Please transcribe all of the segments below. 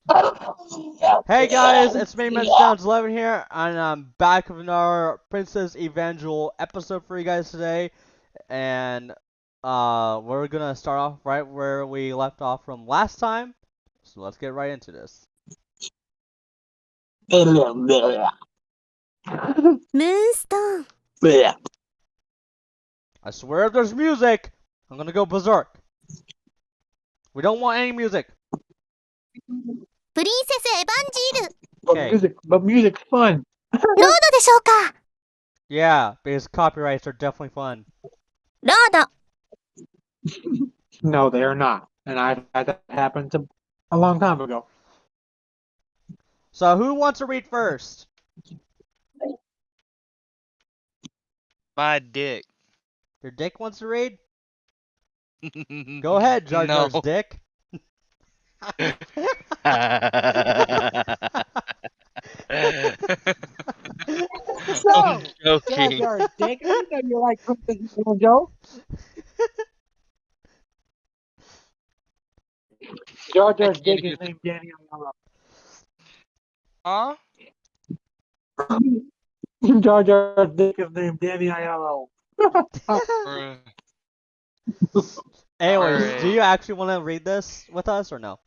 Hey guys, it's me, Menstones11 here, and I'm back with another Princess Evangile episode for you guys today. And we're gonna start off right where we left off from last time. So let's get right into this. ムーンストーン。I swear if there's music, I'm gonna go berserk. We don't want any music. プリンセスエヴァンジール。Okay. But music's fun. ロードでしょうか？ Yeah, because copyrights are definitely fun. ロード。No, they are not. And I've had that happen a long time ago. So who wants to read first? My dick. Your dick wants to read? Go ahead, Jar No. Jar's dick. I'm joking. Jar Jar's dick. I didn't know you like Princess Joe. Jar Jar's dick is named Danny Aiello. Huh? Jar Jar's dick is named Danny Aiello. Bruh. Anyways, Alright. do you actually want to read this with us or no?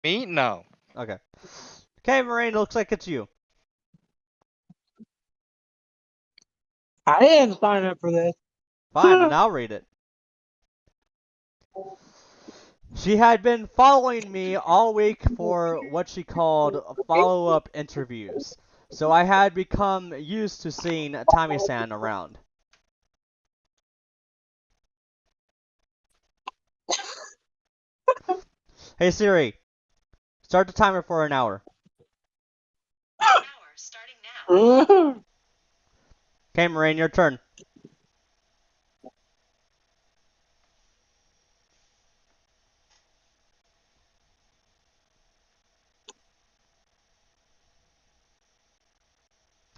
Me? No. Okay. Okay, Marine, looks like it's you. I didn't sign up for this. Fine, then I'll read it. She had been following me all week for what she called follow-up interviews, so I had become used to seeing Tommy-san around. Hey Siri, start the timer for an hour. Starting now. Okay, Marine, your turn.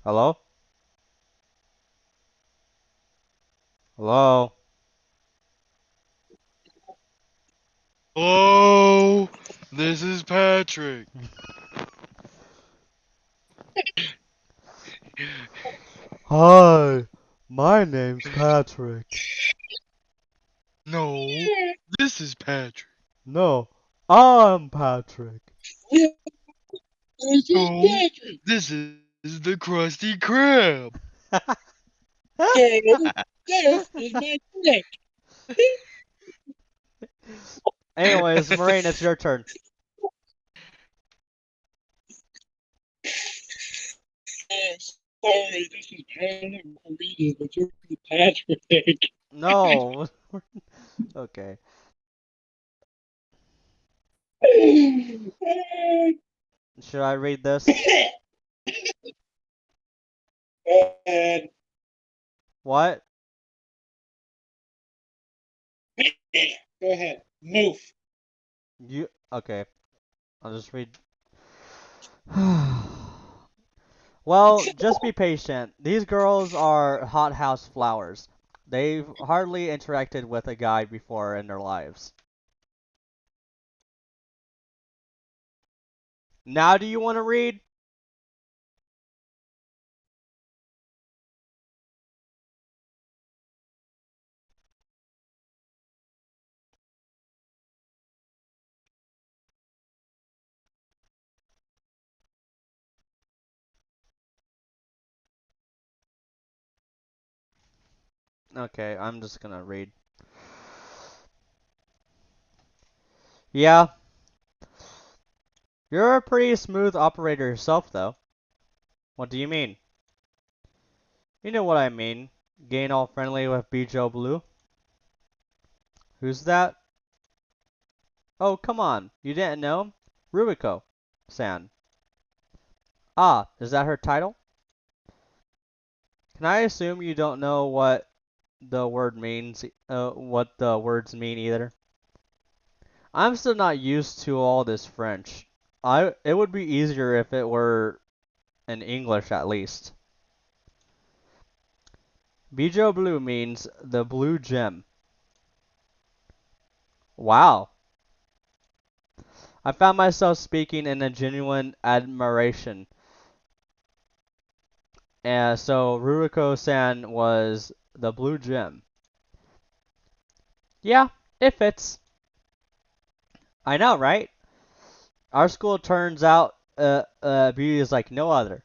Hello? Hello? Oh, this is Patrick. Hi, my name's Patrick. No, this is Patrick. No, I'm Patrick. No, this is the Krusty Krab. This is my dick. Anyways, Marine, it's your turn. Sorry, this is Patrick reading, but you're Patrick. No. Okay. Should I read this? And What? go ahead, move. You okay. I'll just read. Well, just be patient. These girls are hothouse flowers. They've hardly interacted with a guy before in their lives. Now do you want to read? Okay, I'm just gonna read. Yeah. You're a pretty smooth operator yourself, though. What do you mean? You know what I mean. Getting all friendly with Bijo Blue. Who's that? Oh, come on. You didn't know? Rubiko-san. Ah, is that her title? Can I assume you don't know what the word means, what the words mean either? I'm still not used to all this French. It would be easier if it were in English at least. Bijo Blue means the blue gem. Wow. I found myself speaking in a genuine admiration. And so Ruruko-san was the blue gem. Yeah, it fits. I know, right? Our school turns out beauty is like no other.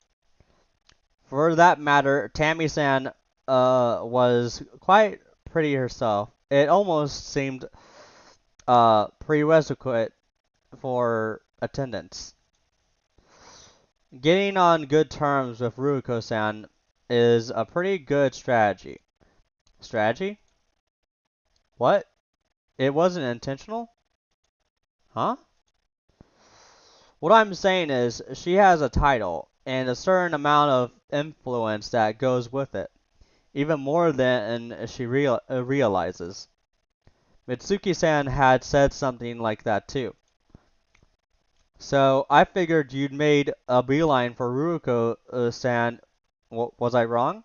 For that matter, Tammy-san was quite pretty herself. It almost seemed prerequisite for attendance. Getting on good terms with Ruruko-san is a pretty good strategy. Strategy? What? It wasn't intentional? Huh? What I'm saying is, she has a title, and a certain amount of influence that goes with it, even more than she realizes. Mitsuki-san had said something like that too. So I figured you'd made a beeline for Ruruko-san. Was I wrong?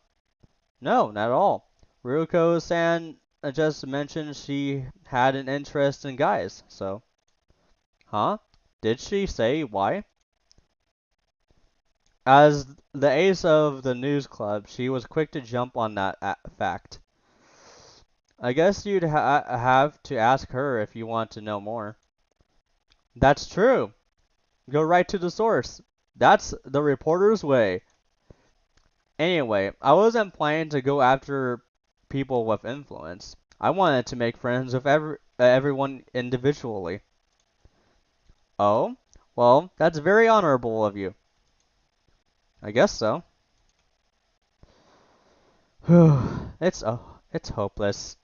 No, not at all. Ruruko-san just mentioned she had an interest in guys, so. Huh? Did she say why? As the ace of the news club, she was quick to jump on that fact. I guess you'd have to ask her if you want to know more. That's true. Go right to the source. That's the reporter's way. Anyway, I wasn't planning to go after people with influence. I wanted to make friends with everyone individually. Oh? Well, that's very honorable of you. I guess so. It's hopeless.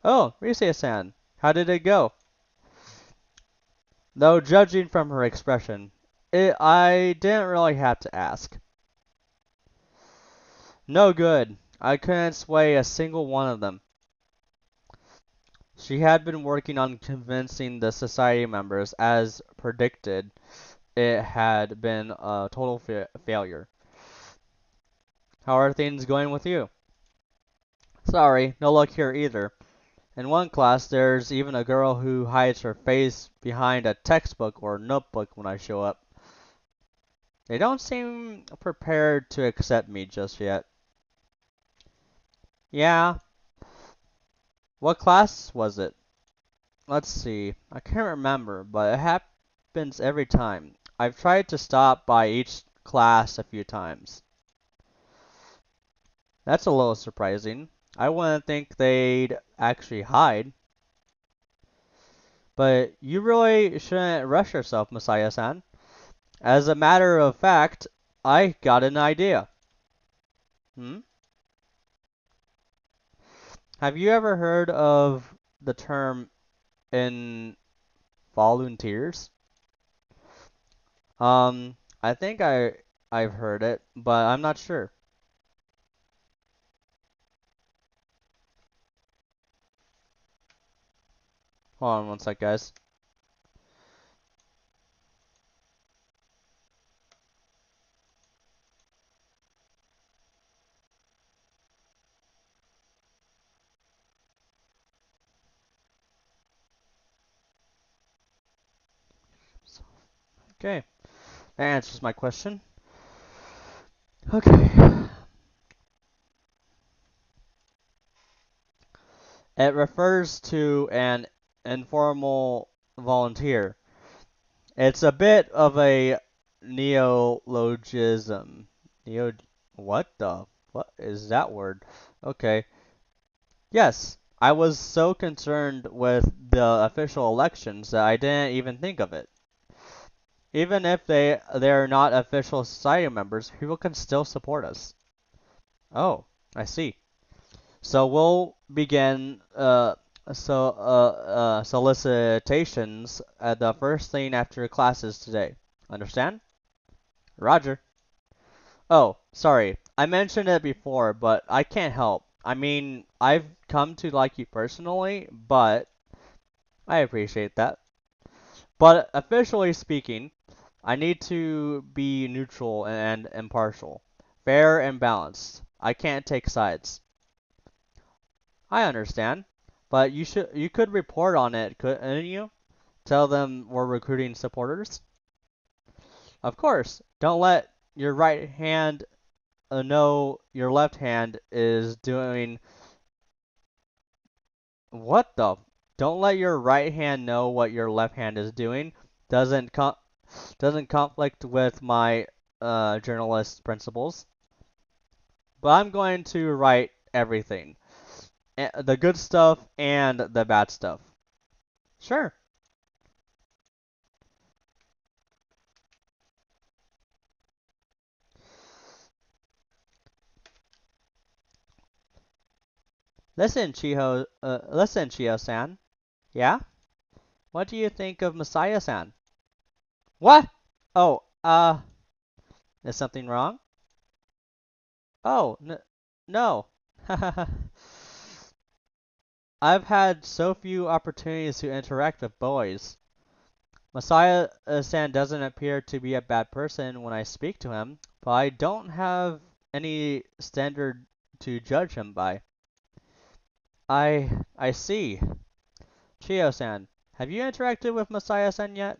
Oh, Rise-san, how did it go? Though judging from her expression, I didn't really have to ask. No good. I couldn't sway a single one of them. She had been working on convincing the society members, as predicted. It had been a total failure. How are things going with you? Sorry, no luck here either. In one class, there's even a girl who hides her face behind a textbook or notebook when I show up. They don't seem prepared to accept me just yet. Yeah. What class was it? Let's see. I can't remember, but it happens every time. I've tried to stop by each class a few times. That's a little surprising. I wouldn't think they'd actually hide. But you really shouldn't rush yourself, Messiah-san. As a matter of fact, I got an idea. Hmm? Have you ever heard of the term in volunteers? I think I've heard it, but I'm not sure. Hold on one sec, guys. Okay, that answers my question. Okay. It refers to an informal volunteer. It's a bit of a neologism. Neo what is that word? Okay. Yes, I was so concerned with the official elections that I didn't even think of it. Even if they're not official society members, people can still support us. Oh, I see. So we'll begin solicitations at the first thing after classes today. Understand? Roger. Oh, sorry. I mentioned it before, but I can't help. I mean, I've come to like you personally, but I appreciate that. But officially speaking, I need to be neutral and impartial, fair and balanced. I can't take sides. I understand, but you could report on it, couldn't you? Tell them we're recruiting supporters? Of course. Don't let your right hand know your left hand is doing. What the? Don't let your right hand know what your left hand is doing. Doesn't conflict with my journalist principles. But I'm going to write everything. The good stuff and the bad stuff. Sure. Listen, Chiho-san. Yeah? What do you think of Messiah-san? What? Oh, is something wrong? Oh, no. I've had so few opportunities to interact with boys. Messiah-san doesn't appear to be a bad person when I speak to him, but I don't have any standard to judge him by. I see. Chio-san, have you interacted with Messiah-san yet?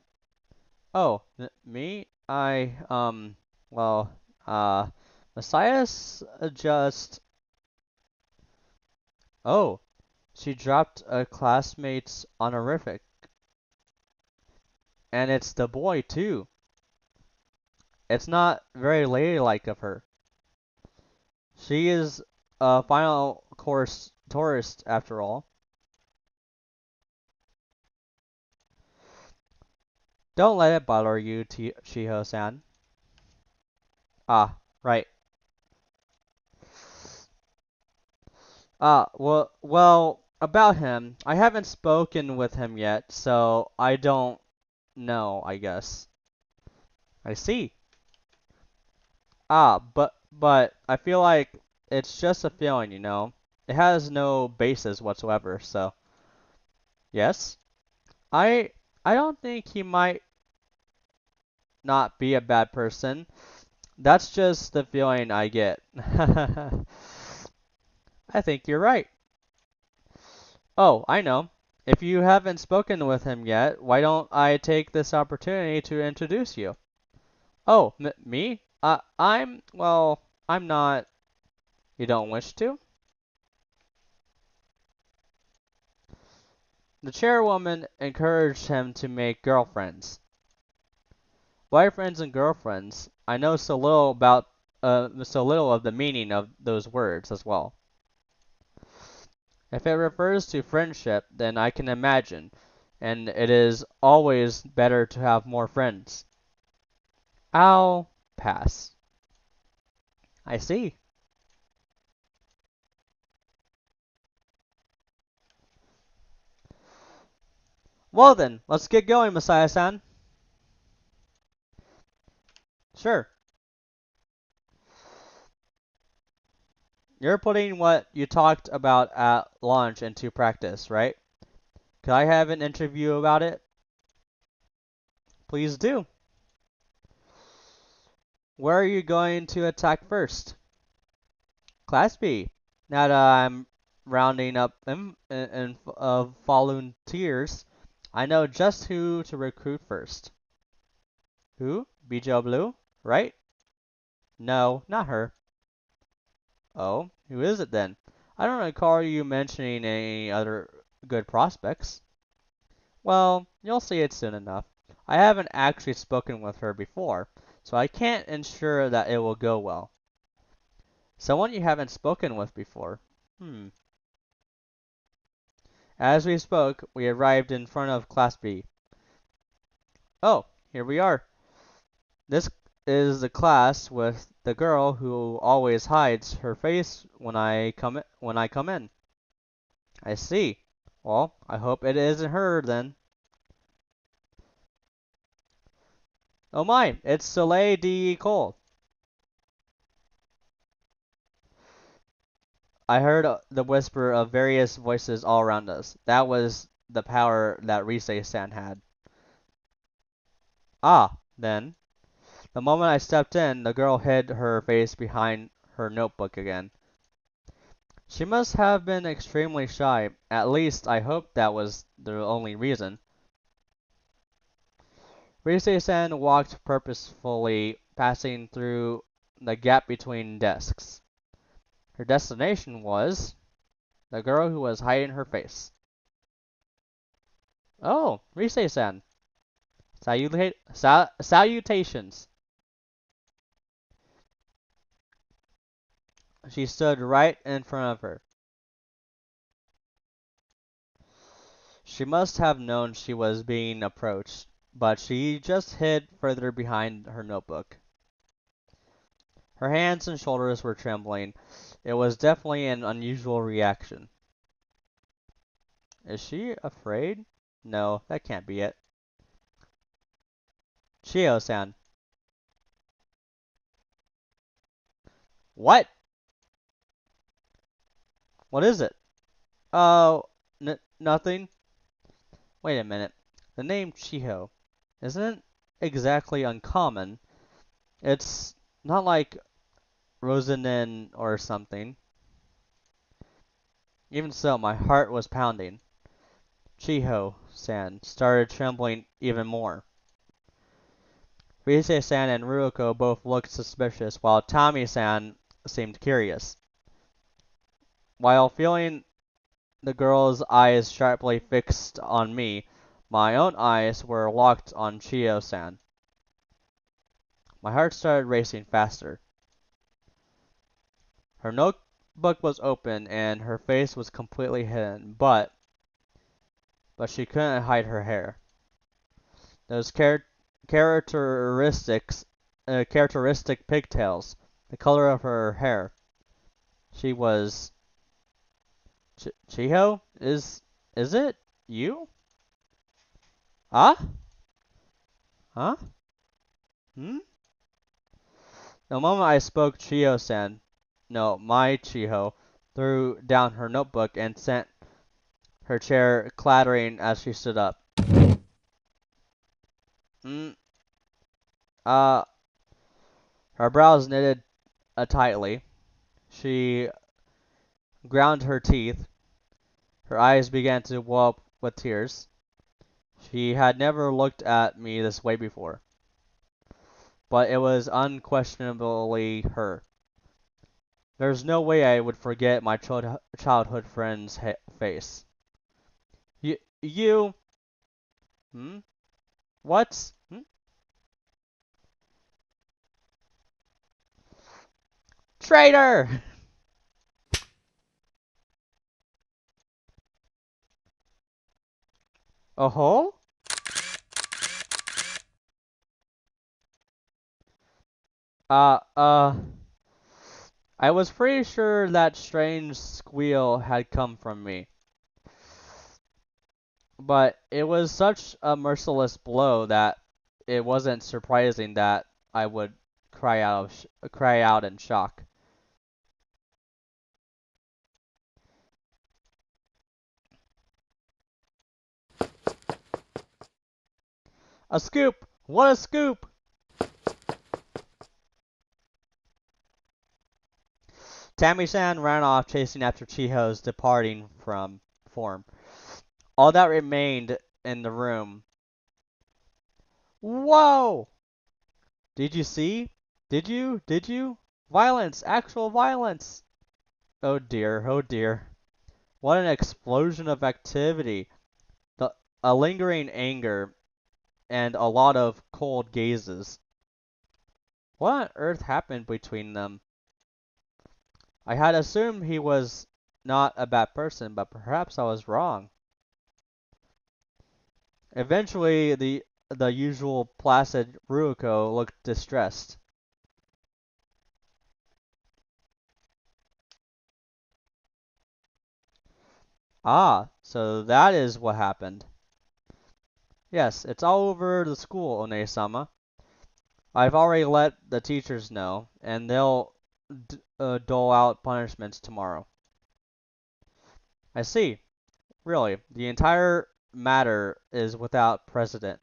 Oh, me? Well, uh, Messiah's just... Oh, she dropped a classmate's honorific. And it's the boy, too. It's not very ladylike of her. She is a final course tourist, after all. Don't let it bother you, Shiho-san. Ah, right. Well, about him, I haven't spoken with him yet, so I don't know, I guess. I see. But I feel like it's just a feeling, you know. It has no basis whatsoever, so. Yes? I I don't think he might not be a bad person. That's just the feeling I get. I think you're right. Oh, I know. If you haven't spoken with him yet, why don't I take this opportunity to introduce you? Oh, me? Well, I'm not. You don't wish to? The chairwoman encouraged him to make girlfriends. Boyfriends and girlfriends. I know so little of the meaning of those words as well. If it refers to friendship, then I can imagine, and it is always better to have more friends. I'll pass. I see. Well then, let's get going, Messiah-san. Sure. You're putting what you talked about at lunch into practice, right? Could I have an interview about it? Please do. Where are you going to attack first? Class B. Now that I'm rounding up volunteers, I know just who to recruit first. Who? BJ Blue? Right? No, not her. Oh, who is it then? I don't recall you mentioning any other good prospects. Well, you'll see it soon enough. I haven't actually spoken with her before, so I can't ensure that it will go well. Someone you haven't spoken with before. As we spoke, we arrived in front of Class B. Oh, here we are. This is the class with the girl who always hides her face when I come in. I see. Well, I hope it isn't her then. Oh my, it's Soleil de Cole. I heard the whisper of various voices all around us. That was the power that Rise-san had. Ah, then. The moment I stepped in, the girl hid her face behind her notebook again. She must have been extremely shy. At least I hope that was the only reason. Rise-san walked purposefully, passing through the gap between desks. Her destination was the girl who was hiding her face. Oh, Rise-san. Salutations. She stood right in front of her. She must have known she was being approached, but she just hid further behind her notebook. Her hands and shoulders were trembling. It was definitely an unusual reaction. Is she afraid? No, that can't be it. Chio-san. What? What is it? Oh, nothing. Wait a minute. The name Chiho isn't exactly uncommon. It's not like Rosanin or something. Even so, my heart was pounding. Chiho-san started trembling even more. Rise-san and Ruko both looked suspicious, while Tommy-san seemed curious. While feeling the girl's eyes sharply fixed on me, my own eyes were locked on Chiyo-san. My heart started racing faster. Her notebook was open and her face was completely hidden, but she couldn't hide her hair. Those characteristic pigtails, the color of her hair. She was Chiho? Is it you? Ah? Huh? Hmm? The moment I spoke, Chiho-san, no, my Chiho, threw down her notebook and sent her chair clattering as she stood up. Hmm? Uh, her brows knitted tightly. She ground her teeth. Her eyes began to well up with tears. She had never looked at me this way before. But it was unquestionably her. There's no way I would forget my childhood friend's face. You? Hmm? What? Hmm? Traitor! Oh? Uh, uh, I was pretty sure that strange squeal had come from me. But it was such a merciless blow that it wasn't surprising that I would cry out in shock. A scoop! What a scoop! Tammy-san ran off chasing after Chiho's departing from form. All that remained in the room. Whoa! Did you see? Did you? Did you? Violence! Actual violence! Oh dear, oh dear. What an explosion of activity. A lingering anger and a lot of cold gazes. What on earth happened between them? I had assumed he was not a bad person, but perhaps I was wrong. Eventually, the usual placid Ruko looked distressed. Ah, so that is what happened. Yes, it's all over the school, One-sama. I've already let the teachers know, and they'll dole out punishments tomorrow. I see. Really, the entire matter is without precedent.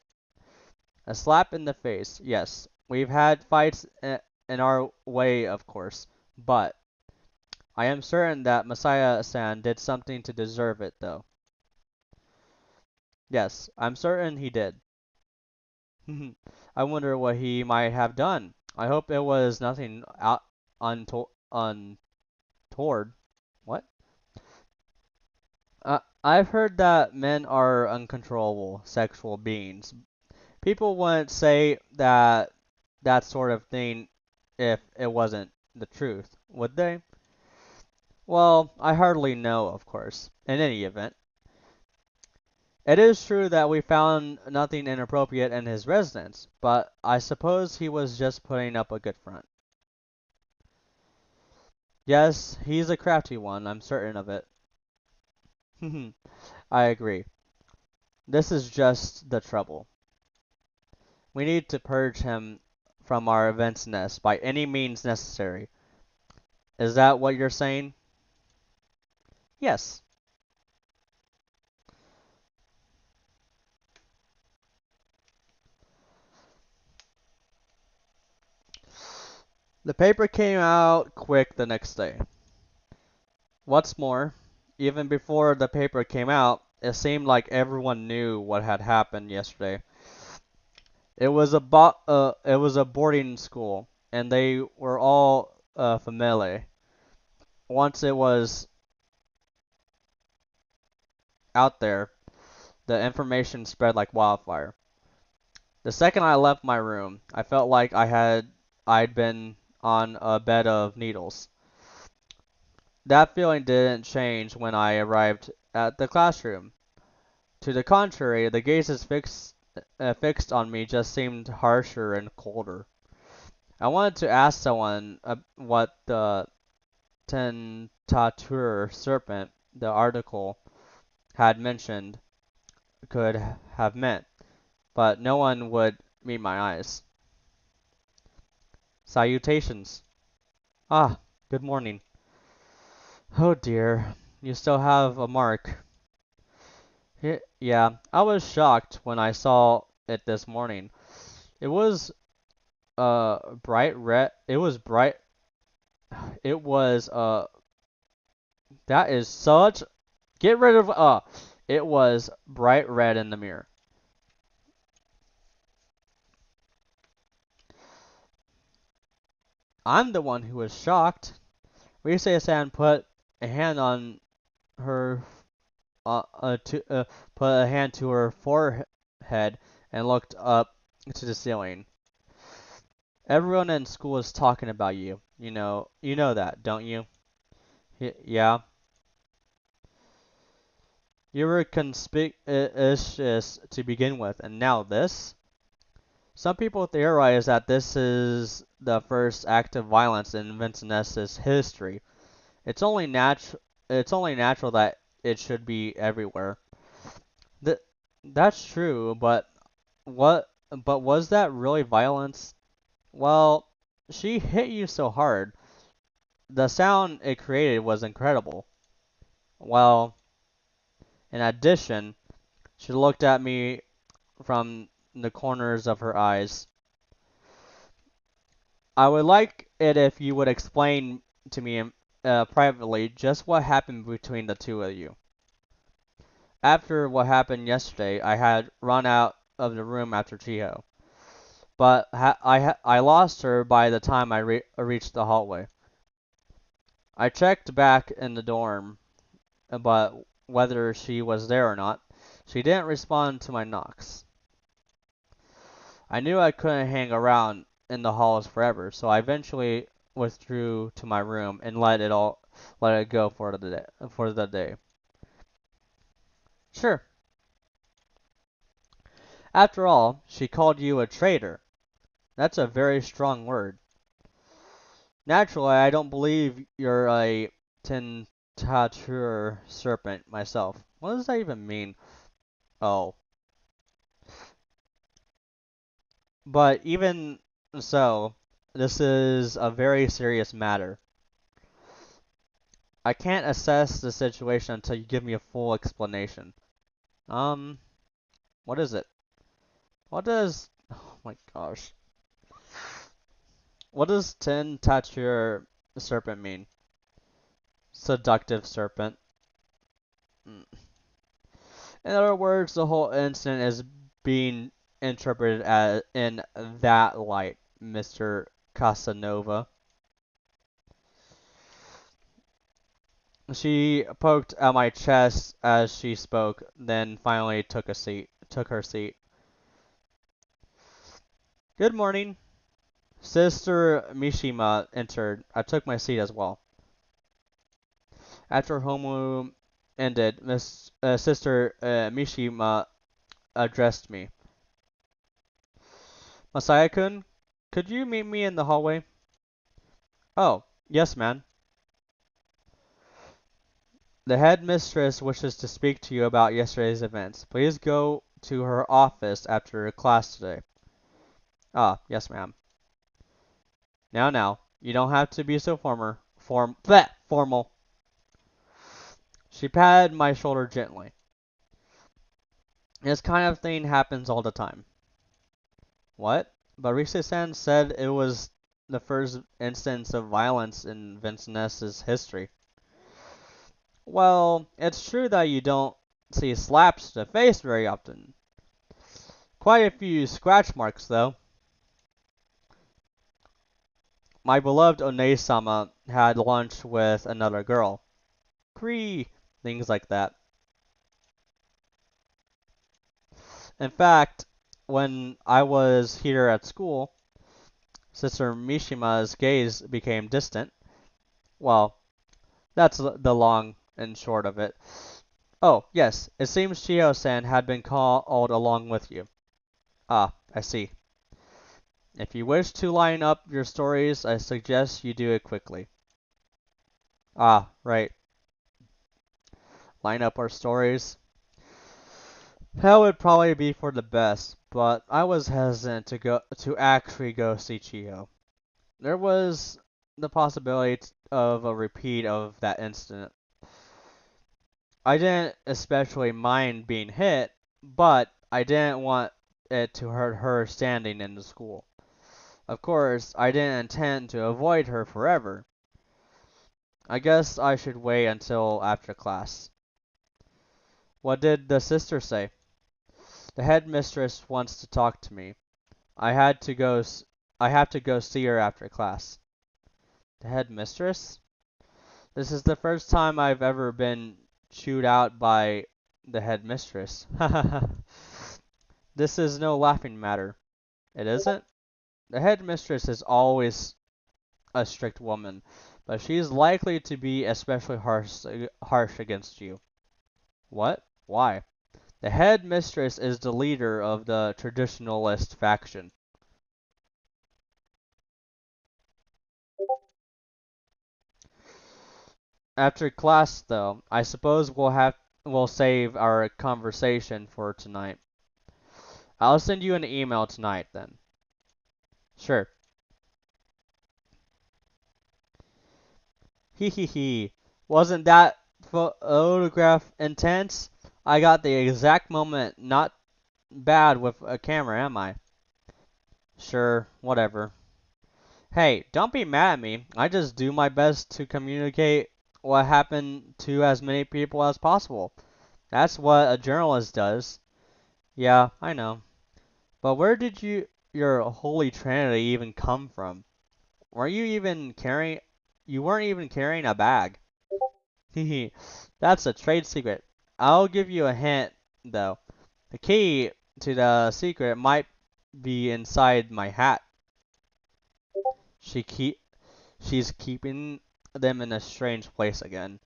A slap in the face, yes. We've had fights in our way, of course, but I am certain that Messiah-san did something to deserve it, though. Yes, I'm certain he did. I wonder what he might have done. I hope it was nothing out untoward. What? I've heard that men are uncontrollable sexual beings. People wouldn't say that sort of thing if it wasn't the truth, would they? Well, I hardly know, of course. In any event, it is true that we found nothing inappropriate in his residence, but I suppose he was just putting up a good front. Yes, he's a crafty one, I'm certain of it. I agree. This is just the trouble. We need to purge him from our event's nest by any means necessary. Is that what you're saying? Yes. The paper came out quick the next day. What's more, even before the paper came out, it seemed like everyone knew what had happened yesterday. It was a boarding school, and they were all familiar. Once it was out there, the information spread like wildfire. The second I left my room, I felt like I'd been on a bed of needles. That feeling didn't change when I arrived at the classroom. To the contrary, the gazes fixed on me just seemed harsher and colder. I wanted to ask someone what the tentateur serpent the article had mentioned could have meant, but no one would meet my eyes. Salutations. Ah, good morning. Oh dear, you still have a mark. Yeah, I was shocked when I saw it this morning. It was bright red. It was bright. It was that is such. Get rid of It was bright red in the mirror. I'm the one who was shocked. Risa-san put a hand on her put a hand to her forehead and looked up to the ceiling. Everyone in school is talking about you. You know that, don't you? Yeah. You were conspicuous to begin with, and now this? Some people theorize that this is the first act of violence in Vincennes' history. It's only natural that it should be everywhere. Th- that's true, what but was that really violence? Well, she hit you so hard. The sound it created was incredible. Well, in addition, she looked at me from the corners of her eyes. I would like it if you would explain to me privately just what happened between the two of you. After what happened yesterday, I had run out of the room after Chiho, but I lost her by the time I reached the hallway. I checked back in the dorm, but whether she was there or not, she didn't respond to my knocks. I knew I couldn't hang around in the halls forever, so I eventually withdrew to my room and let it go for the day. Sure. After all, she called you a traitor. That's a very strong word. Naturally, I don't believe you're a tentateur serpent myself. What does that even mean? Oh. But even so, this is a very serious matter. I can't assess the situation until you give me a full explanation. Um, what is it? What does... Oh my gosh. What does tentateur serpent mean? Seductive serpent. Mm. In other words, the whole incident is being interpret it as in that light, Mr. Casanova. She poked at my chest as she spoke, then finally took her seat. Good morning. Sister Mishima entered. I took my seat as well. After homeroom ended, Sister Mishima addressed me. Masaya-kun, could you meet me in the hallway? Oh, yes, man. The headmistress wishes to speak to you about yesterday's events. Please go to her office after class today. Ah, yes, ma'am. Now, you don't have to be so formal. She patted my shoulder gently. This kind of thing happens all the time. What? Barise-san said it was the first instance of violence in Vincennes' history. Well, it's true that you don't see slaps to the face very often. Quite a few scratch marks, though. My beloved One-sama had lunch with another girl. Cree, things like that. In fact, when I was here at school, Sister Mishima's gaze became distant. Well, that's the long and short of it. Oh, yes, it seems Shio-san had been called along with you. Ah, I see. If you wish to line up your stories, I suggest you do it quickly. Ah, right. Line up our stories. That would probably be for the best, but I was hesitant to actually go see Chiyo. There was the possibility of a repeat of that incident. I didn't especially mind being hit, but I didn't want it to hurt her standing in the school. Of course, I didn't intend to avoid her forever. I guess I should wait until after class. What did the sister say? The headmistress wants to talk to me. I had to go. I have to go see her after class. The headmistress? This is the first time I've ever been chewed out by the headmistress. This is no laughing matter. It isn't? The headmistress is always a strict woman, but she's likely to be especially harsh against you. What? Why? The headmistress is the leader of the traditionalist faction. After class, though, I suppose we'll save our conversation for tonight. I'll send you an email tonight, then. Sure. Hee hee hee. Wasn't that photograph intense? I got the exact moment. Not bad with a camera, am I? Sure, whatever. Hey, don't be mad at me. I just do my best to communicate what happened to as many people as possible. That's what a journalist does. Yeah, I know. But where did your holy trinity even come from? Were you even carrying you weren't even carrying a bag. Hehe. That's a trade secret. I'll give you a hint though. The key to the secret might be inside my hat. She keep She's keeping them in a strange place again.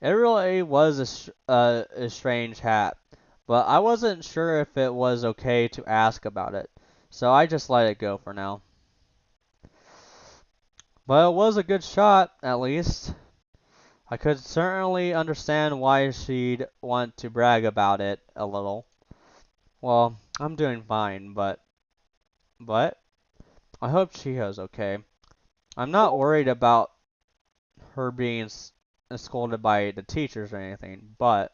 It really was a strange hat, but I wasn't sure if it was okay to ask about it, so I just let it go for now. But it was a good shot, at least. I could certainly understand why she'd want to brag about it a little. Well, I'm doing fine, but I hope Chiho's okay. I'm not worried about her being scolded by the teachers or anything, but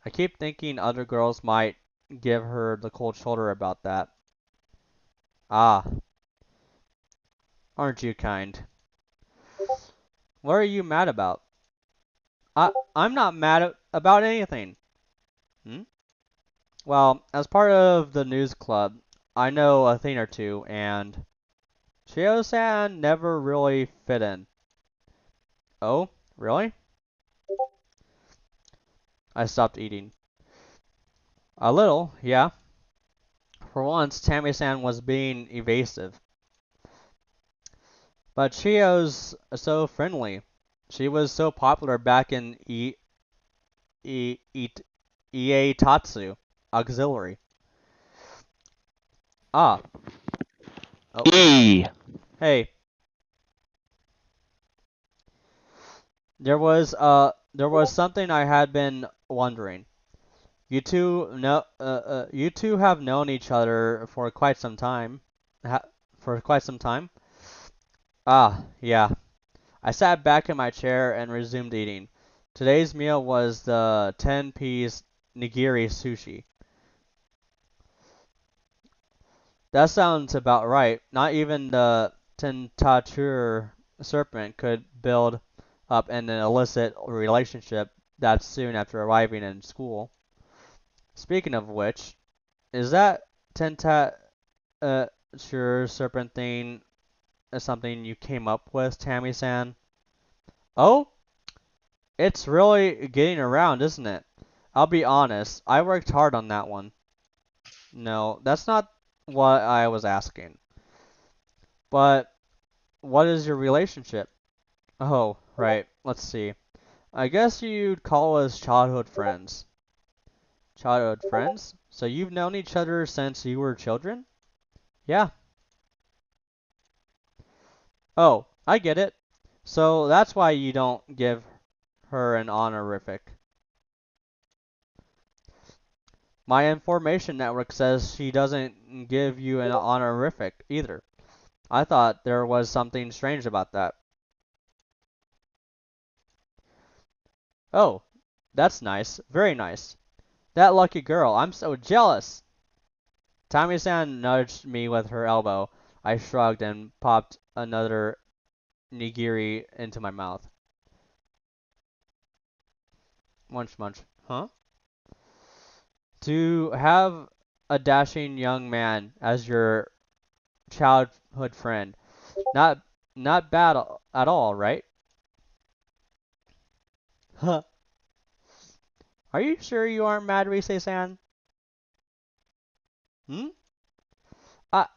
I keep thinking other girls might give her the cold shoulder about that. Ah, aren't you kind? What are you mad about? I'm not mad about anything. Hmm? Well, as part of the news club, I know a thing or two, and Chio-san never really fit in. Oh, really? I stopped eating. A little, yeah. For once, Tammy-san was being evasive. But Chio's so friendly. She was so popular back in E E EA Tatsu Auxiliary. Ah, oh, E. hey. There was something I had been wondering. You two have known each other for quite some time. Ha for quite some time? Ah, yeah. I sat back in my chair and resumed eating. Today's meal was the 10-piece nigiri sushi. That sounds about right. Not even the tentature serpent could build up an illicit relationship that soon after arriving in school. Speaking of which, is that tentature serpent thing something you came up with, Tammy-san? Oh, it's really getting around, isn't it? I'll be honest, I worked hard on that one. No, that's not what I was asking. But what is your relationship? Oh, right. Let's see. I guess you'd call us childhood friends. Childhood friends? So you've known each other since you were children? Yeah. Oh, I get it. So that's why you don't give her an honorific. My information network says she doesn't give you an honorific either. I thought there was something strange about that. Oh, that's nice. Very nice. That lucky girl. I'm so jealous. Tommy-san nudged me with her elbow. I shrugged and popped another nigiri into my mouth. Munch munch. Huh? To have a dashing young man as your childhood friend. Not not bad at all, right? Huh. Are you sure you aren't mad, Rise-san? Hmm? I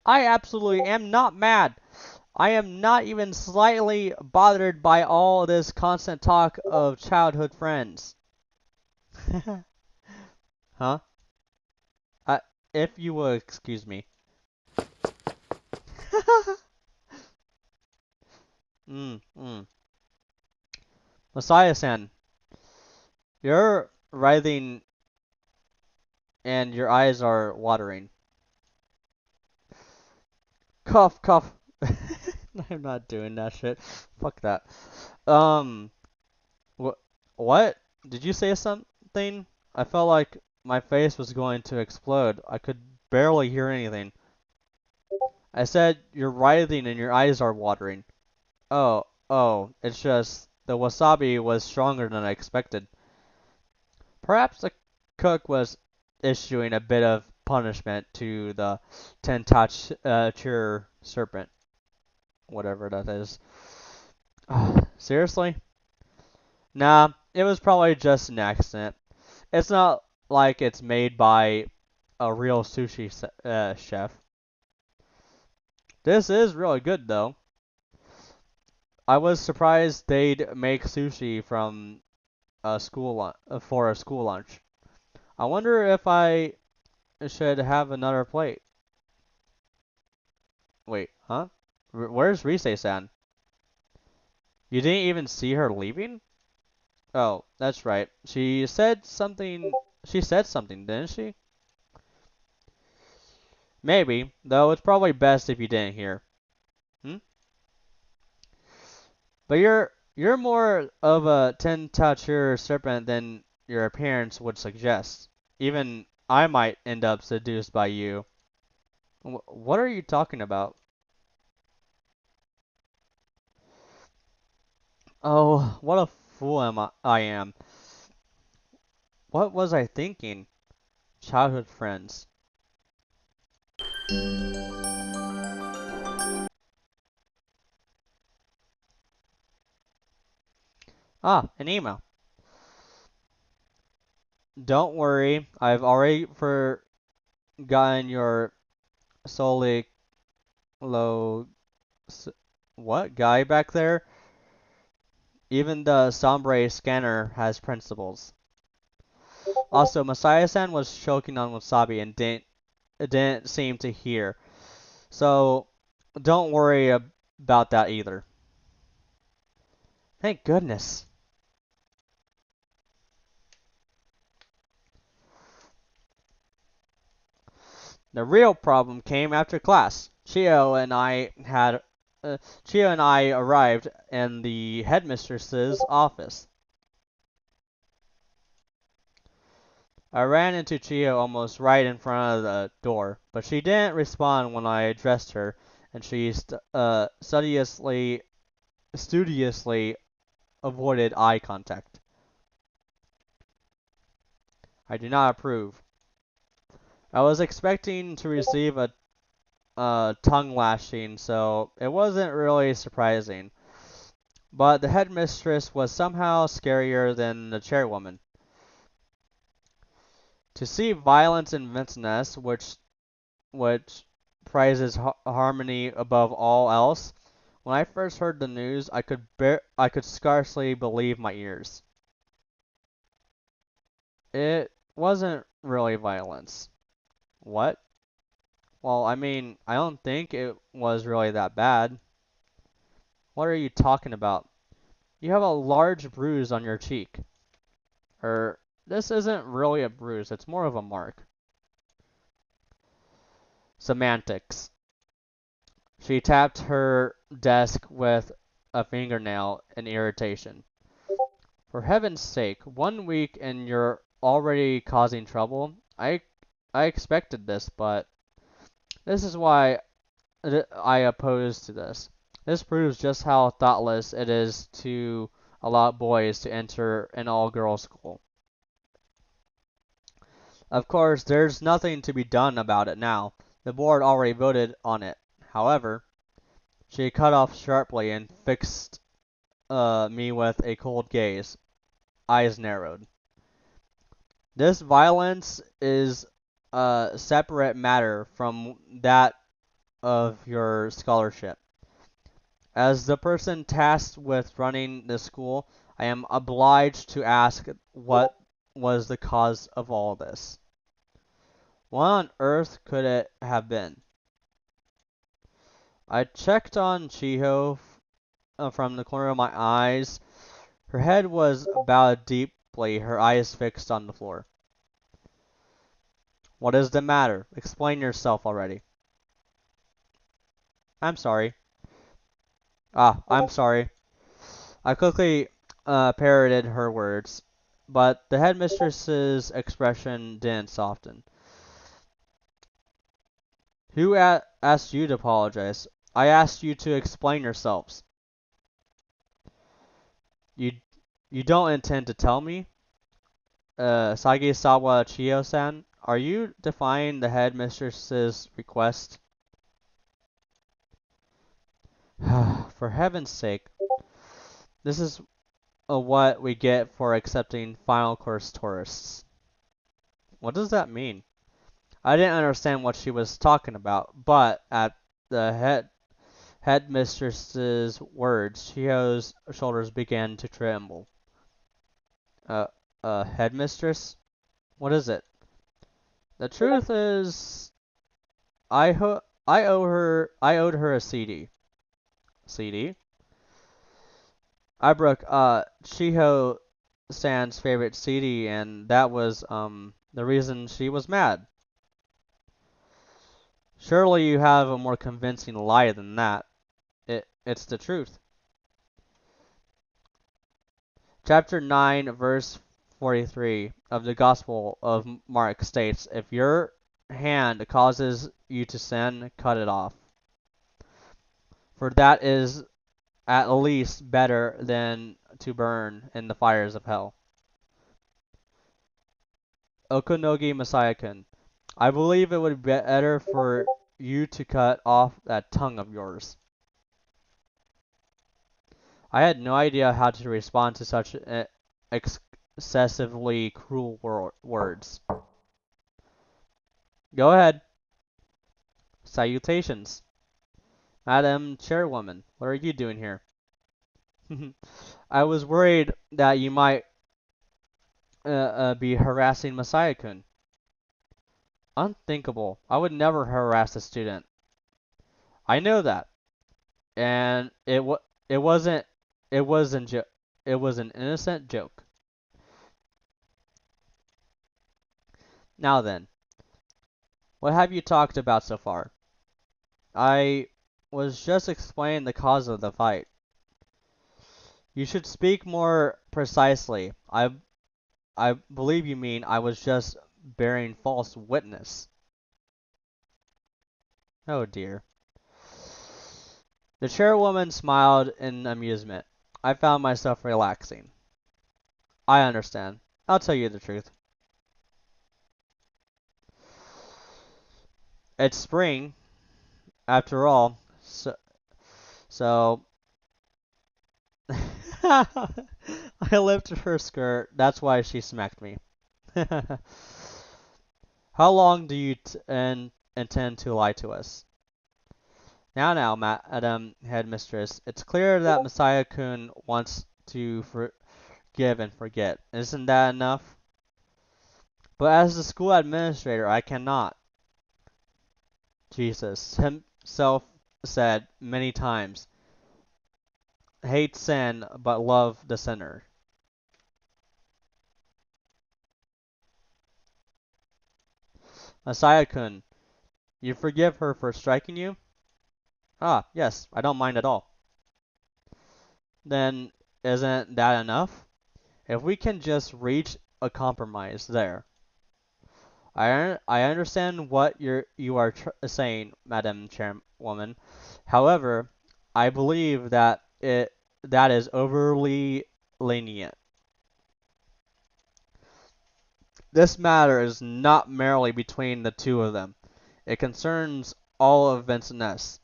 I absolutely am not mad. I am not even slightly bothered by all this constant talk of childhood friends. Huh? I, if you will excuse me. Mm. Messiah-san, you're writhing and your eyes are watering. Cough, cough. I'm not doing that shit. Fuck that. Um, what? What? Did you say something? I felt like my face was going to explode. I could barely hear anything. I said you're writhing and your eyes are watering. Oh, it's just the wasabi was stronger than I expected. Perhaps the cook was issuing a bit of punishment to the tentature serpent, whatever that is. Seriously? Nah, it was probably just an accident. It's not like it's made by a real sushi chef. This is really good though. I was surprised they'd make sushi from a for a school lunch. I wonder if I should have another plate. Wait, huh? Where's Rise-san? You didn't even see her leaving? Oh, that's right. She said something. She said something, didn't she? Maybe, though it's probably best if you didn't hear. Hmm? But you're more of a tentature serpent than your appearance would suggest. Even I might end up seduced by you. What are you talking about? Oh, what a fool I am. What was I thinking? childhood friends. Ah, an email. Don't worry, I've already forgotten your solely low what guy back there. Even the Sombre scanner has principles. Also, Messiah-san was choking on wasabi and didn't seem to hear. So, don't worry about that either. Thank goodness. The real problem came after class. Chio and I arrived in the headmistress's office. I ran into Chio almost right in front of the door, but she didn't respond when I addressed her, and she studiously avoided eye contact. I do not approve. I was expecting to receive a tongue lashing, so it wasn't really surprising. But the headmistress was somehow scarier than the chairwoman. To see violence in Vincennes, which prizes harmony above all else, when I first heard the news, I could scarcely believe my ears. It wasn't really violence. What? Well, I mean, I don't think it was really that bad. What are you talking about? You have a large bruise on your cheek. This isn't really a bruise, it's more of a mark. Semantics. She tapped her desk with a fingernail in irritation. For heaven's sake, 1 week and you're already causing trouble? I expected this, but this is why I oppose to this. This proves just how thoughtless it is to allow boys to enter an all-girls school. Of course, there's nothing to be done about it now. The board already voted on it. However, she cut off sharply and fixed me with a cold gaze, eyes narrowed. This violence is a separate matter from that of your scholarship. As the person tasked with running the school, I am obliged to ask what was the cause of all this. What on earth could it have been? I checked on Chiho from the corner of my eyes. Her head was bowed deeply, her eyes fixed on the floor. What is the matter? Explain yourself already. I'm sorry. I'm sorry. I quickly parroted her words, but the headmistress's expression didn't soften. Who asked you to apologize? I asked you to explain yourselves. You you don't intend to tell me? Sagisawa Chiyo-san, are you defying the headmistress's request? For heaven's sake. This is what we get for accepting final course tourists. What does that mean? I didn't understand what she was talking about, but at the headmistress's words, Chiyo's shoulders began to tremble. Headmistress? What is it? The truth is, I owed her a CD. CD? I broke Chiho-san's favorite CD, and that was the reason she was mad. Surely you have a more convincing lie than that. It's the truth. Chapter 9, verse 43 of the Gospel of Mark states, if your hand causes you to sin, cut it off. For that is at least better than to burn in the fires of hell. Okonogi Masaya-kun, I believe it would be better for you to cut off that tongue of yours. I had no idea how to respond to such excessively cruel words. Go ahead. Salutations. Madam Chairwoman, what are you doing here? I was worried that you might be harassing Masaya-kun. Unthinkable. I would never harass a student. I know that. And it wasn't it wasn't it was an innocent joke. Now then, what have you talked about so far? I was just explaining the cause of the fight. You should speak more precisely. I believe you mean I was just bearing false witness. Oh dear. The chairwoman smiled in amusement. I found myself relaxing. I understand. I'll tell you the truth. It's spring, after all, so I lifted her skirt. That's why she smacked me. How long do you intend to lie to us? Now, Madam Headmistress, it's clear that Messiah-kun wants to forgive and forget. Isn't that enough? But as the school administrator, I cannot. Jesus himself said many times, hate sin, but love the sinner. Masaya-kun, you forgive her for striking you? Ah, yes, I don't mind at all. Then isn't that enough? If we can just reach a compromise there. I understand what you are saying, Madam Chairwoman. However, I believe that that is overly lenient. This matter is not merely between the two of them. It concerns all of Vincennes.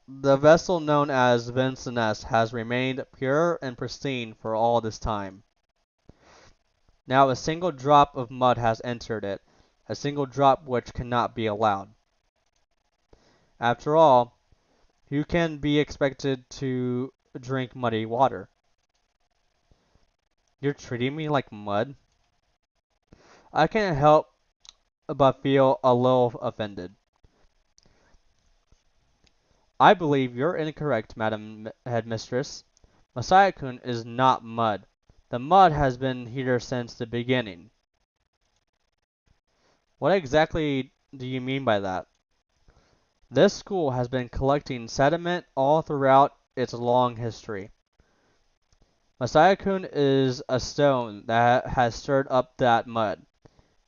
The vessel known as Vincennes has remained pure and pristine for all this time. Now a single drop of mud has entered it, a single drop which cannot be allowed. After all, who can be expected to drink muddy water? You're treating me like mud? I can't help but feel a little offended. I believe you're incorrect, Madam Headmistress. Masaya-kun is not mud. The mud has been here since the beginning. What exactly do you mean by that? This school has been collecting sediment all throughout its long history. Masaya-kun is a stone that has stirred up that mud.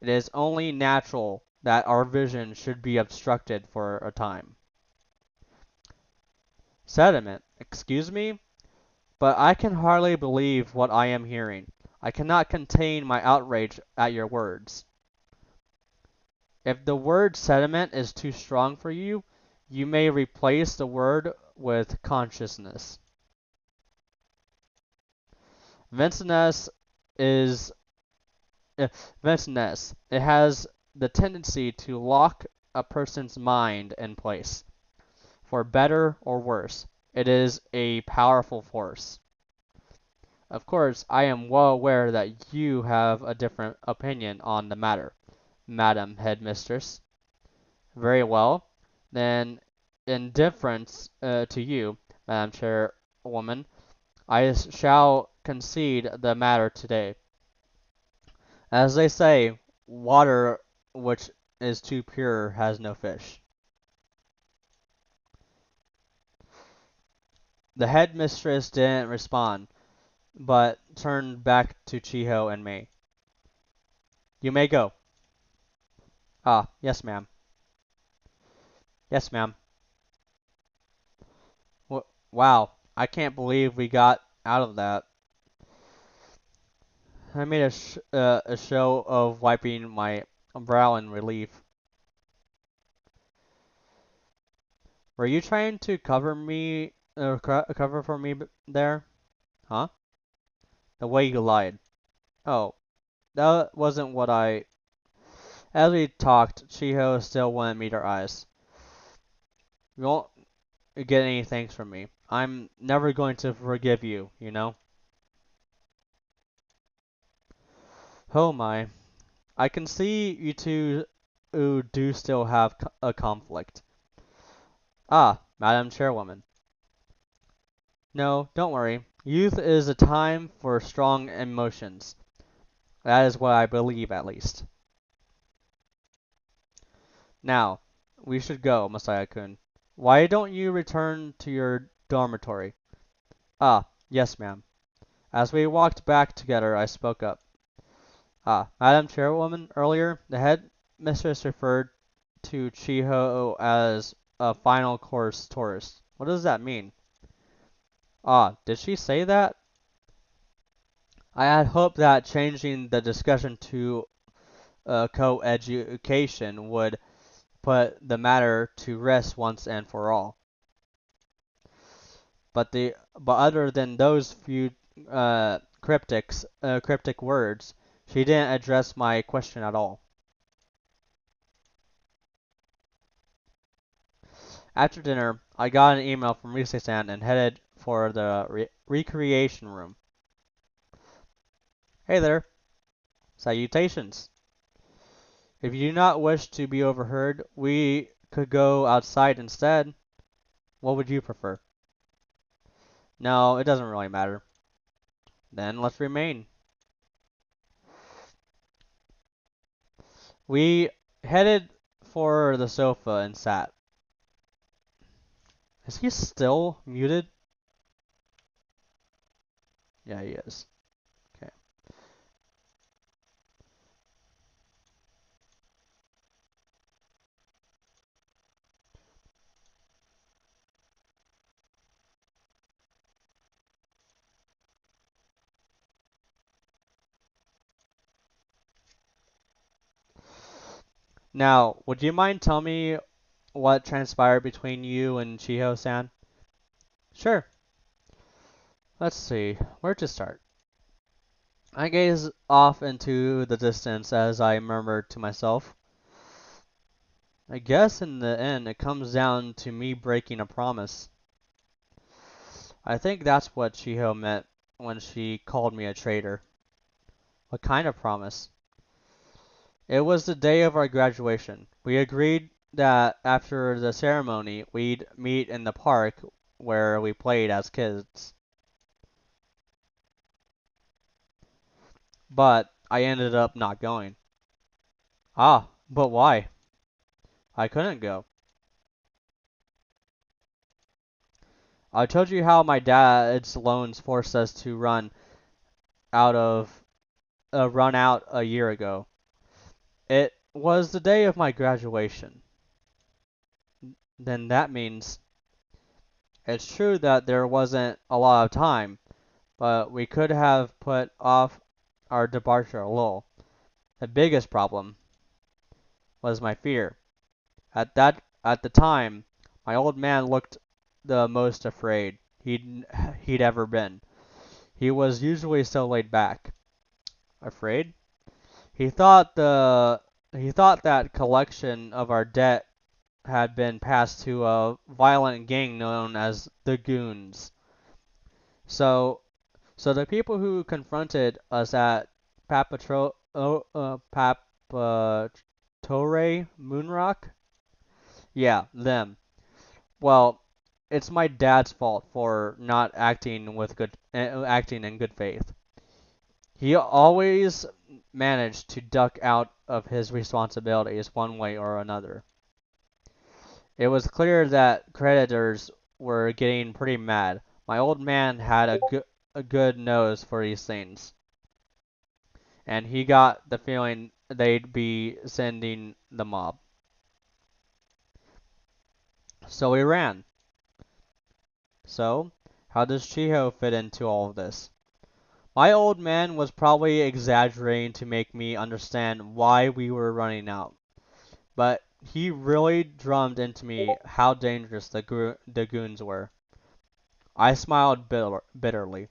It is only natural that our vision should be obstructed for a time. Sediment, excuse me? But I can hardly believe what I am hearing. I cannot contain my outrage at your words. If the word sediment is too strong for you, you may replace the word with consciousness. Vincennes is Vincennes. It has the tendency to lock a person's mind in place. For better or worse, it is a powerful force. Of course, I am well aware that you have a different opinion on the matter, Madam Headmistress. Very well. Then, in deference to you, Madam Chairwoman, I shall concede the matter today. As they say, water which is too pure has no fish. The headmistress didn't respond, but turned back to Chiho and May. You may go. Ah, yes, ma'am. Yes, ma'am. Wow, I can't believe we got out of that. I made a show of wiping my brow in relief. Were you trying to cover me, cover for me there? Huh? The way you lied. Oh, that wasn't what I... As we talked, Chiho still wouldn't meet her eyes. You won't get any thanks from me. I'm never going to forgive you, you know? Oh my. I can see you two who do still have a conflict. Ah, Madam Chairwoman. No, don't worry. Youth is a time for strong emotions. That is what I believe, at least. Now, we should go, Masaya-kun. Why don't you return to your dormitory? Ah, yes, ma'am. As we walked back together, I spoke up. Ah, Madam Chairwoman, earlier, the head mistress referred to Chiho as a final course tourist. What does that mean? Ah, did she say that? I had hoped that changing the discussion to co-education would put the matter to rest once and for all. But other than those few cryptic words, she didn't address my question at all. After dinner, I got an email from Rise-san and headed for the recreation room. Hey there. Salutations. If you do not wish to be overheard, we could go outside instead. What would you prefer? No, it doesn't really matter. Then let's remain. We headed for the sofa and sat. Is he still muted? Yeah, he is. Okay. Now, would you mind telling me what transpired between you and Chiho-san? Sure. Let's see. Where to start? I gazed off into the distance as I murmured to myself. I guess in the end it comes down to me breaking a promise. I think that's what Chiho meant when she called me a traitor. What kind of promise? It was the day of our graduation. We agreed that after the ceremony we'd meet in the park where we played as kids. But I ended up not going. Ah, but why? I couldn't go. I told you how my dad's loans forced us to out of run out a year ago. It was the day of my graduation. Then that means it's true that there wasn't a lot of time, but we could have put off our departure a little. The biggest problem was my fear. At the time, my old man looked the most afraid he'd ever been. He was usually so laid back. Afraid? He thought that collection of our debt had been passed to a violent gang known as the Goons. So the people who confronted us at Papatore Moonrock? Yeah, them. Well, it's my dad's fault for not acting in good faith. He always managed to duck out of his responsibilities one way or another. It was clear that creditors were getting pretty mad. My old man had a good nose for these things, and he got the feeling they'd be sending the mob. So we ran. So, how does Chiho fit into all of this? My old man was probably exaggerating to make me understand why we were running out, but he really drummed into me how dangerous the goons were. I smiled bitterly.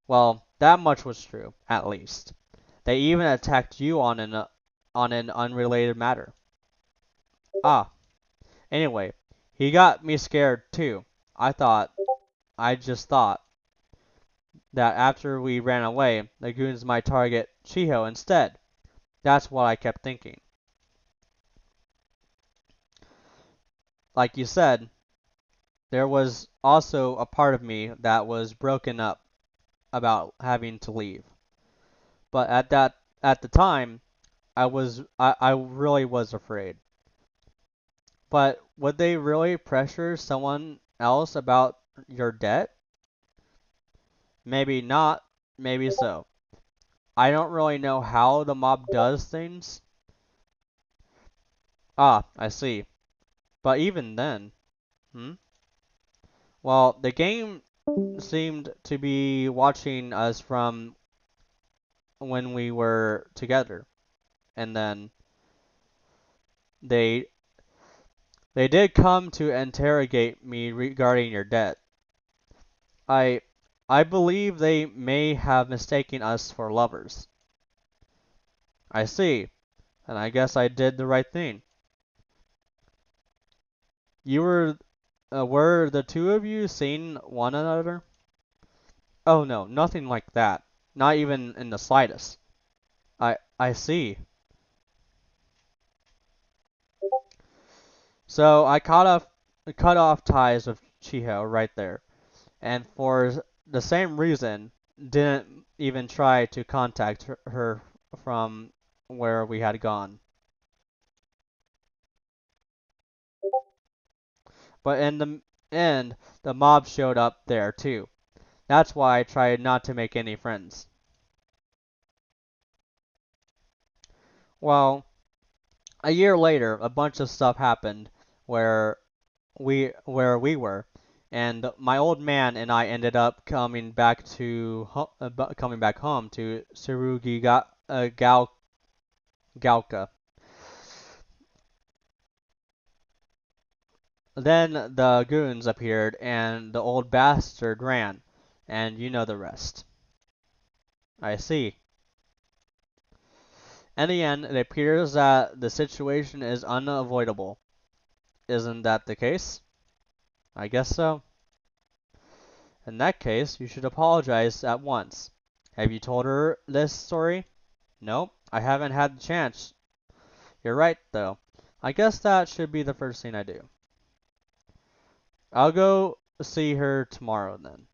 Well, that much was true, at least. They even attacked you on an unrelated matter. Ah, anyway, he got me scared too. I just thought that after we ran away, the goons might target Chiho instead. That's what I kept thinking. Like you said, there was also a part of me that was broken up about having to leave. But at the time, I really was afraid. But would they really pressure someone else about your debt? Maybe not, maybe so. I don't really know how the mob does things. Ah, I see. But even then, hmm? Well, the game seemed to be watching us from when we were together, and then they they did come to interrogate me regarding your debt. I I believe they may have mistaken us for lovers. I see, and I guess I did the right thing. You were the two of you seeing one another? Oh no, nothing like that. Not even in the slightest. I see. So I cut off ties with Chiho right there, and for the same reason, didn't even try to contact her from where we had gone. But in the end, the mob showed up there too. That's why I tried not to make any friends. Well, a year later, a bunch of stuff happened where we were, and my old man and I ended up coming back home to Gaoka. Then the goons appeared, and the old bastard ran, and you know the rest. I see. In the end, it appears that the situation is unavoidable. Isn't that the case? I guess so. In that case, you should apologize at once. Have you told her this story? No, I haven't had the chance. You're right, though. I guess that should be the first thing I do. I'll go see her tomorrow then.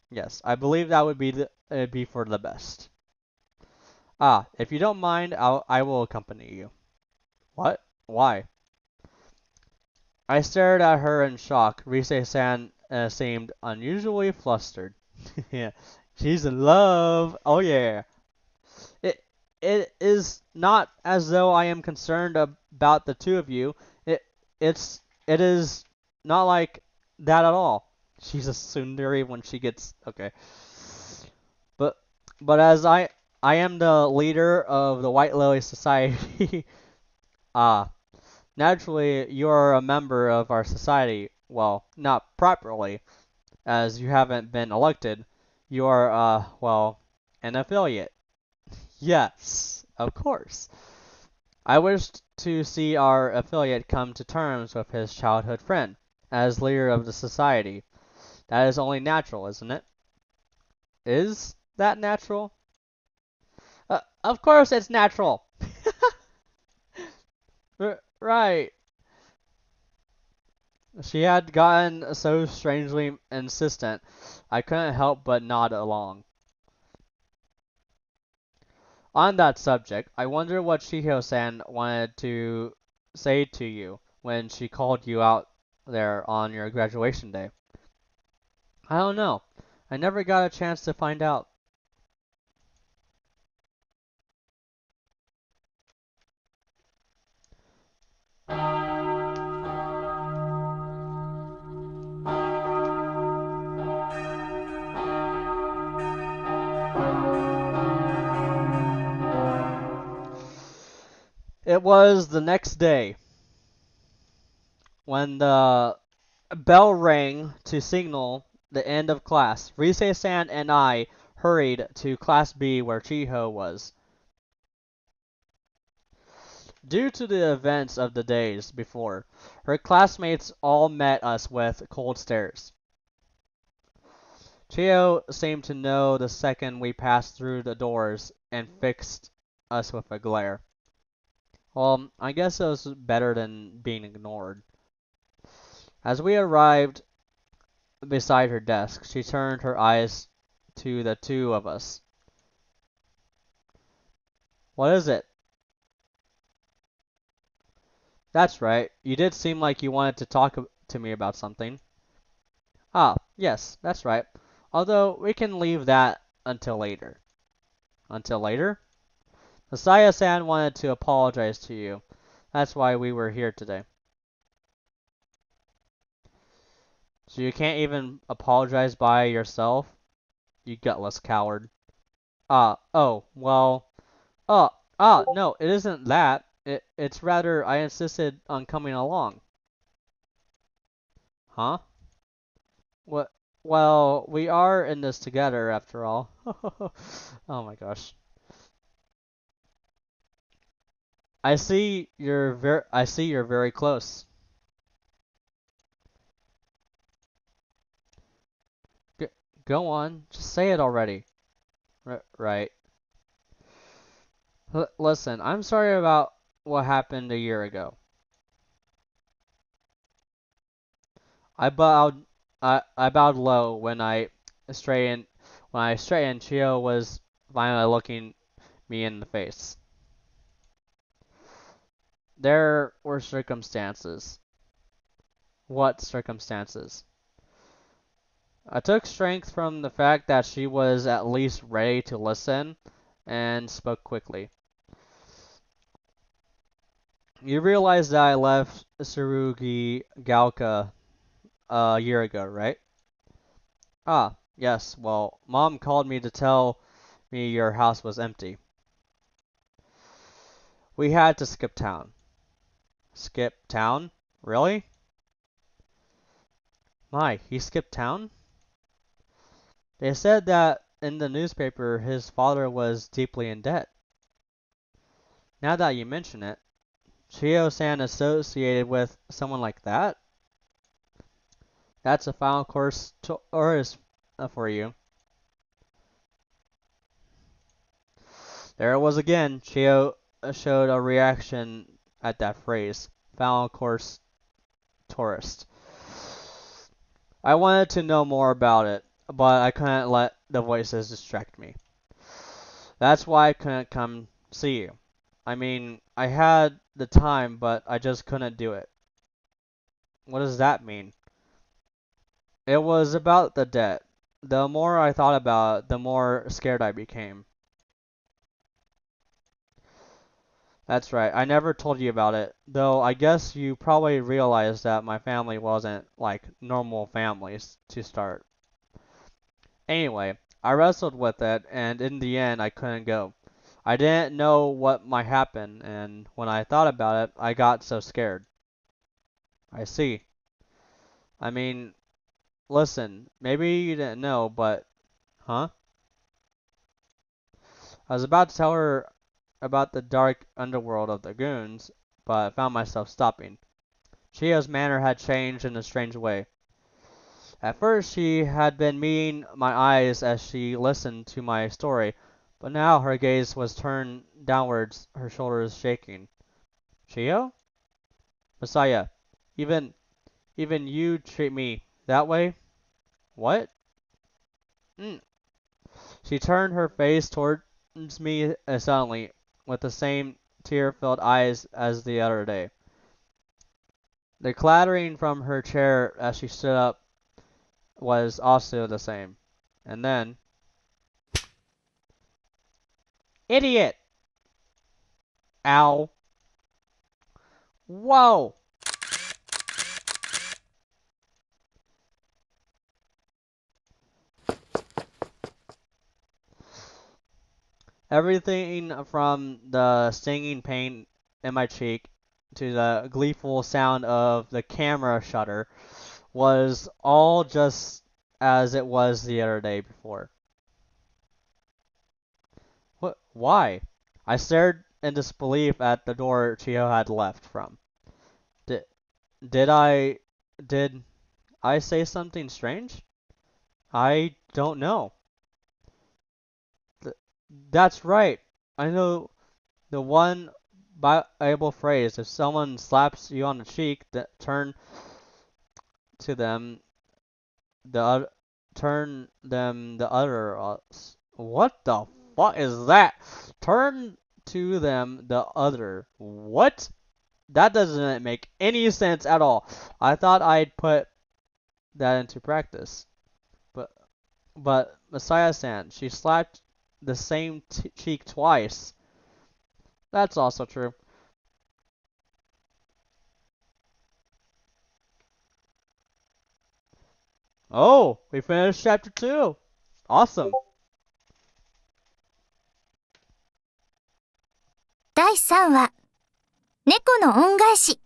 Yes, I believe that would be for the best. Ah, if you don't mind, I will accompany you. What? Why? I stared at her in shock. Rise-san seemed unusually flustered. Yeah, she's in love. Oh yeah. It it is not as though I am concerned about the two of you. It it is not like that at all. She's a tsundere when she gets okay. But as I am the leader of the White Lily Society. Ah, naturally you are a member of our society. Well, not properly, as you haven't been elected. You are well, an affiliate. Yes, of course. I wished to see our affiliate come to terms with his childhood friend, as leader of the society. That is only natural, isn't it? Is that natural? Of course it's natural. Right. She had gotten so strangely insistent, I couldn't help but nod along. On that subject, I wonder what Shiho-san wanted to say to you when she called you out there on your graduation day. I don't know. I never got a chance to find out. It was the next day when the bell rang to signal the end of class. Rise-san and I hurried to Class B where Chiho was. Due to the events of the days before, her classmates all met us with cold stares. Chiho seemed to know the second we passed through the doors and fixed us with a glare. Well, I guess it was better than being ignored. As we arrived beside her desk, she turned her eyes to the two of us. What is it? That's right. You did seem like you wanted to talk to me about something. Ah, yes, that's right. Although, we can leave that until later. Until later? Masaya-san wanted to apologize to you. That's why we were here today. So you can't even apologize by yourself? You gutless coward. Well... no, it isn't that. It's rather I insisted on coming along. Huh? What? Well, we are in this together after all. Oh my gosh. I see you're very close. G Go on, just say it already. Right. Listen, I'm sorry about what happened a year ago. I bowed I bowed low straightened when I straightened. Chio was finally looking me in the face. There were circumstances. What circumstances? I took strength from the fact that she was at least ready to listen and spoke quickly. You realize that I left Tsurugi Gaoka a year ago, right? Ah, yes. Well, Mom called me to tell me your house was empty. We had to skip town. Skip town? Really? My, he skipped town? They said that in the newspaper his father was deeply in debt. Now that you mention it, Chio-san associated with someone like that? That's a final course tourist for you. There it was again. Chio showed a reaction at that phrase. Final course tourist. I wanted to know more about it, but I couldn't let the voices distract me. That's why I couldn't come see you. I mean, I had the time, but I just couldn't do it. What does that mean? It was about the debt. The more I thought about it, the more scared I became. That's right, I never told you about it, though I guess you probably realized that my family wasn't like normal families to start. Anyway, I wrestled with it, and in the end I couldn't go. I didn't know what might happen, and when I thought about it, I got so scared. I see. I mean, listen, maybe you didn't know, but... Huh? I was about to tell her about the dark underworld of the goons, but I found myself stopping. Chio's manner had changed in a strange way. At first she had been meeting my eyes as she listened to my story, but now her gaze was turned downwards, her shoulders shaking. Chio? Messiah, even even you treat me that way? What? Mm. She turned her face towards me suddenly, with the same tear-filled eyes as the other day. The clattering from her chair as she stood up was also the same. And then, idiot! Ow. Whoa! Everything from the stinging pain in my cheek to the gleeful sound of the camera shutter was all just as it was the other day before. What? Why? I stared in disbelief at the door Chio had left from. Did did I did I say something strange? I don't know. Th- that's right. I know the one Bible phrase. If someone slaps you on the cheek, turn to them turn them the other. What the fuck is that? Turn to them the other. What? That doesn't make any sense at all. I thought I'd put that into practice. But Messiah-san, she slapped the same cheek twice. That's also true. Oh, we finished chapter 2. Awesome. 第3話、猫の恩返し。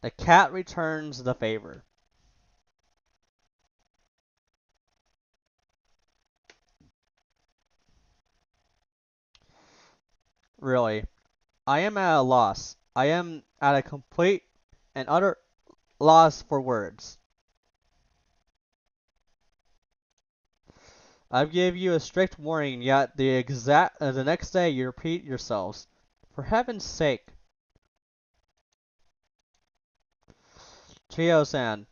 The cat returns the favor. Really, I am at a loss. I am at a complete and utter loss for words. I've gave you a strict warning, yet the next day you repeat yourselves. For heaven's sake. Chio-san,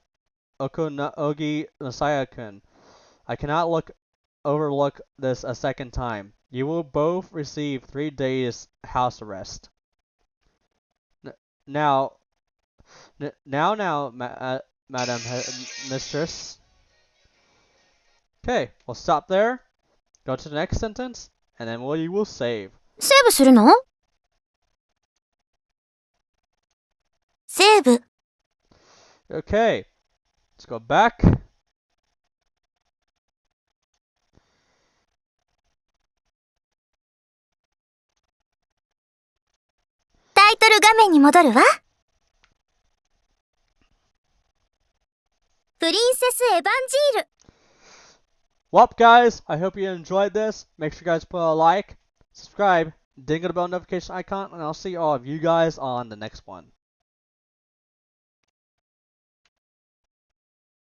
Ogi Messiah-kun, I cannot overlook this a second time. You will both receive 3 days house arrest. Now, Madam Mistress. Okay, we'll stop there, go to the next sentence, and then we will save. セーブするの？セーブ。 Okay, let's go back. タイトル画面に戻るわ。プリンセスエヴァンジール。 Well, guys, I hope you enjoyed this. Make sure you guys put a like, subscribe, ding the bell notification icon, and I'll see all of you guys on the next one.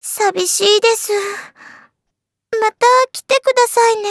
寂しいです。また来てくださいね。